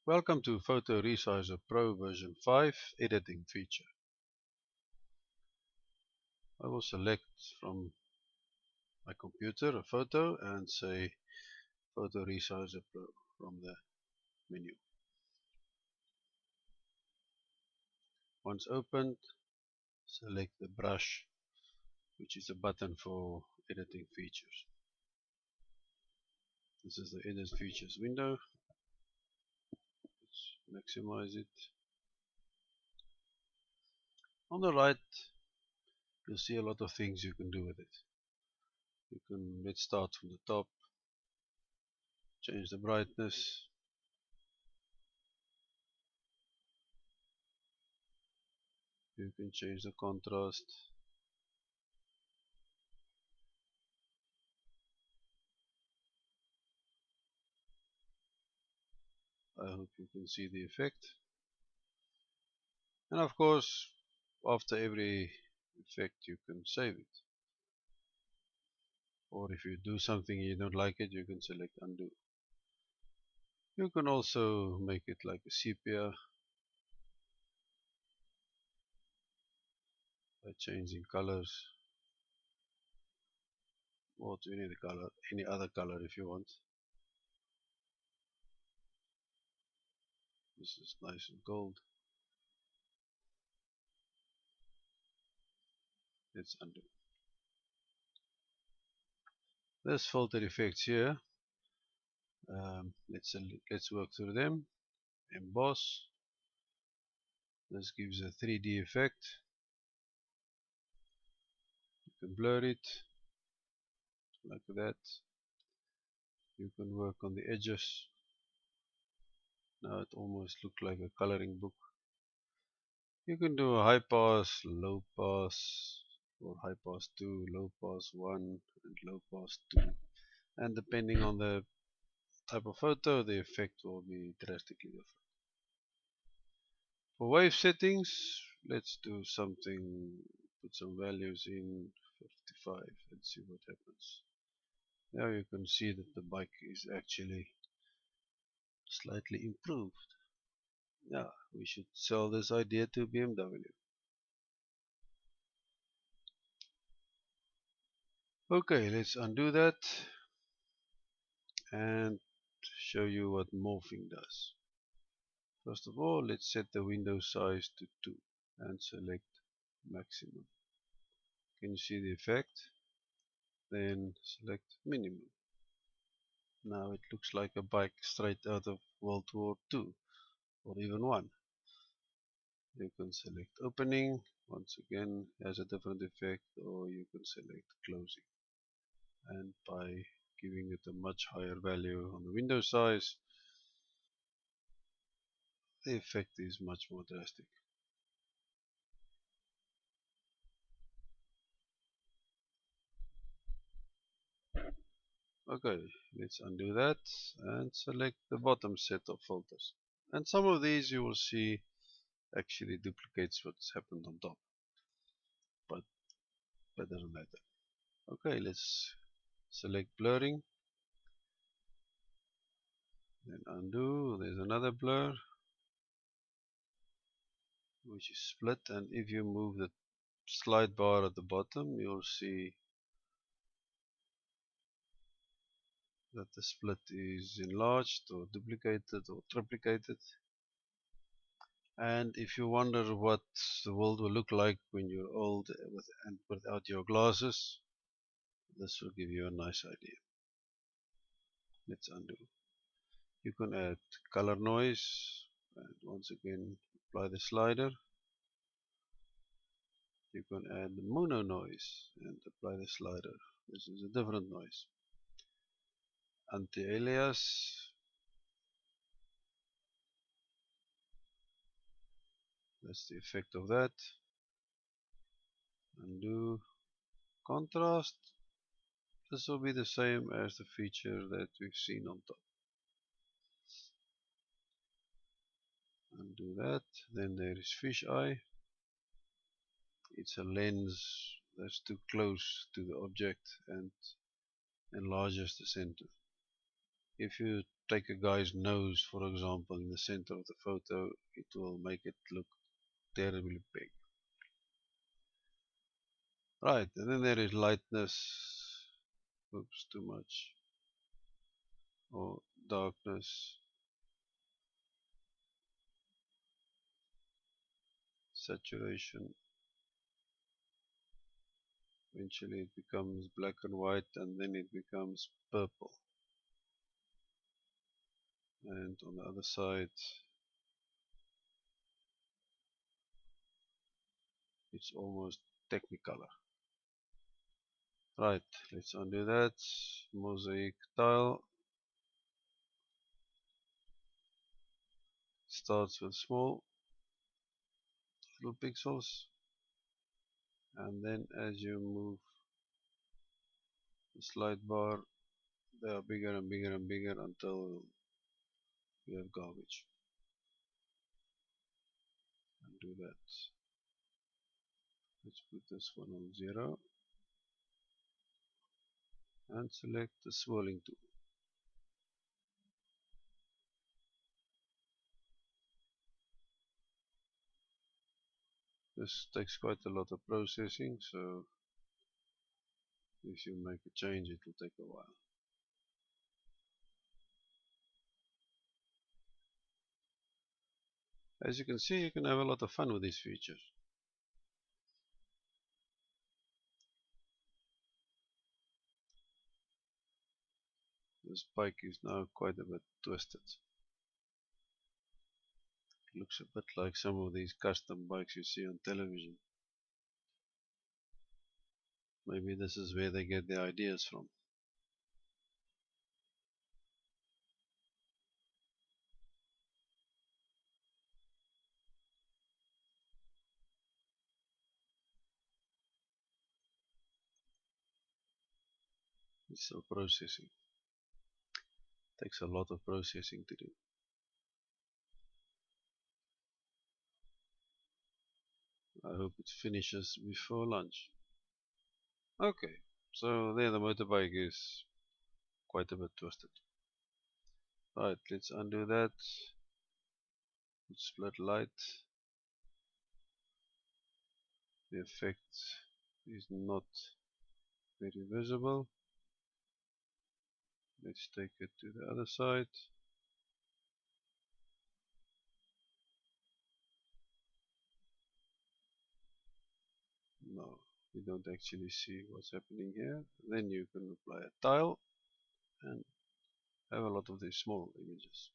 Welcome to Photo Resizer Pro version 5 editing feature. I will select from my computer a photo and say Photo Resizer Pro from the menu. Once opened, select the brush, which is a button for editing features. This is the edit features window. Let's maximize it. On the right, you'll see a lot of things you can do with it. Let's start from the top. Change the brightness. You can change the contrast. I hope you can see the effect. And of course, after every effect you can save it. Or if you do something and you don't like it, you can select undo. You can also make it like a sepia by changing colors, or to any other color if you want. This is nice and gold. Let's undo. There's filter effects here. Let's work through them. Emboss. This gives a 3D effect. You can blur it like that. You can work on the edges. Now it almost looks like a coloring book. You can do a high pass, low pass, or high pass 2, low pass 1, and low pass 2. And depending on the type of photo, the effect will be drastically different. For wave settings, let's do something, put some values in 55 and see what happens. Now you can see that the bike is actually slightly improved. Yeah, we should sell this idea to BMW. Okay, let's undo that and show you what morphing does. First of all, let's set the window size to 2 and select maximum. Can you see the effect? Then select minimum. Now it looks like a bike straight out of World War II or even 1. You can select opening, once again has a different effect, or you can select closing. And by giving it a much higher value on the window size, the effect is much more drastic. Okay, let's undo that and select the bottom set of filters. And some of these you will see actually duplicates what's happened on top, but that doesn't matter. Okay, let's select blurring, then undo. There's another blur which is split, and if you move the slide bar at the bottom, you'll see that the split is enlarged or duplicated or triplicated. And if you wonder what the world will look like when you're old and without your glasses, this will give you a nice idea. Let's undo. You can add color noise, and once again apply the slider. You can add mono noise and apply the slider. This is a different noise. Anti-alias, that's the effect of that. Undo. Contrast, this will be the same as the feature that we've seen on top. Undo that. Then there is fisheye. It's a lens that's too close to the object and enlarges the center. If you take a guy's nose, for example, in the center of the photo, it will make it look terribly big. Right, and then there is lightness. Oops, too much. Or darkness. Saturation. Eventually it becomes black and white, and then it becomes purple. And on the other side, it's almost Technicolor. Right, let's undo that. Mosaic tile. Starts with small little pixels, and then as you move the slide bar, they are bigger and bigger and bigger until you have garbage. Undo that. Let's put this one on 0 and select the swirling tool. This takes quite a lot of processing, so if you make a change it will take a while. As you can see, you can have a lot of fun with these features. This bike is now quite a bit twisted. It looks a bit like some of these custom bikes you see on television. Maybe this is where they get their ideas from. It's still processing. Takes a lot of processing to do. I hope it finishes before lunch. Okay, so there the motorbike is quite a bit twisted. Right, let's undo that. Split light. The effect is not very visible. Let's take it to the other side. No, you don't actually see what's happening here. Then you can apply a tile and have a lot of these small images.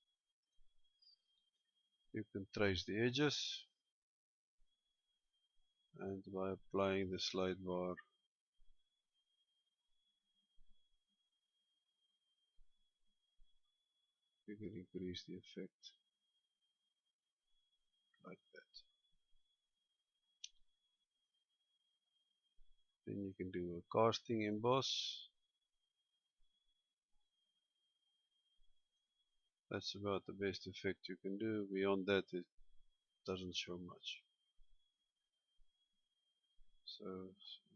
You can trace the edges, and by applying the slide bar you can increase the effect like that. Then you can do a casting emboss. That's about the best effect you can do. Beyond that it doesn't show much. So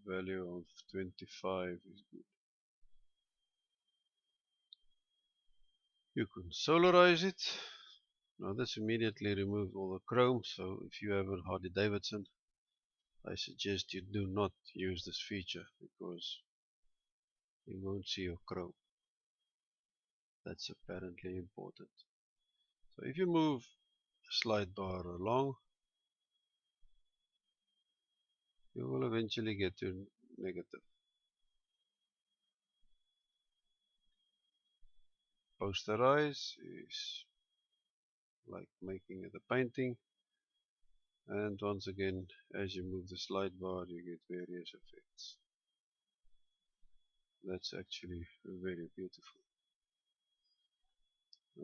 value of 25 is good. You can solarize it. Now this immediately removes all the chrome, so if you have a Harley Davidson, I suggest you do not use this feature because you won't see your chrome. That's apparently important. So if you move the slide bar along, you will eventually get to negative. Posterize is like making it a painting, and once again as you move the slide bar you get various effects. That's actually very beautiful.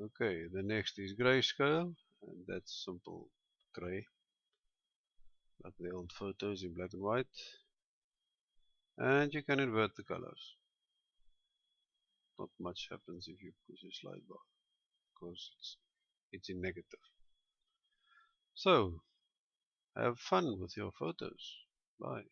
Okay, the next is grayscale, and that's simple gray like the old photos in black and white, and you can invert the colors. Not much happens if you push a slide bar because it's in negative. So have fun with your photos. Bye.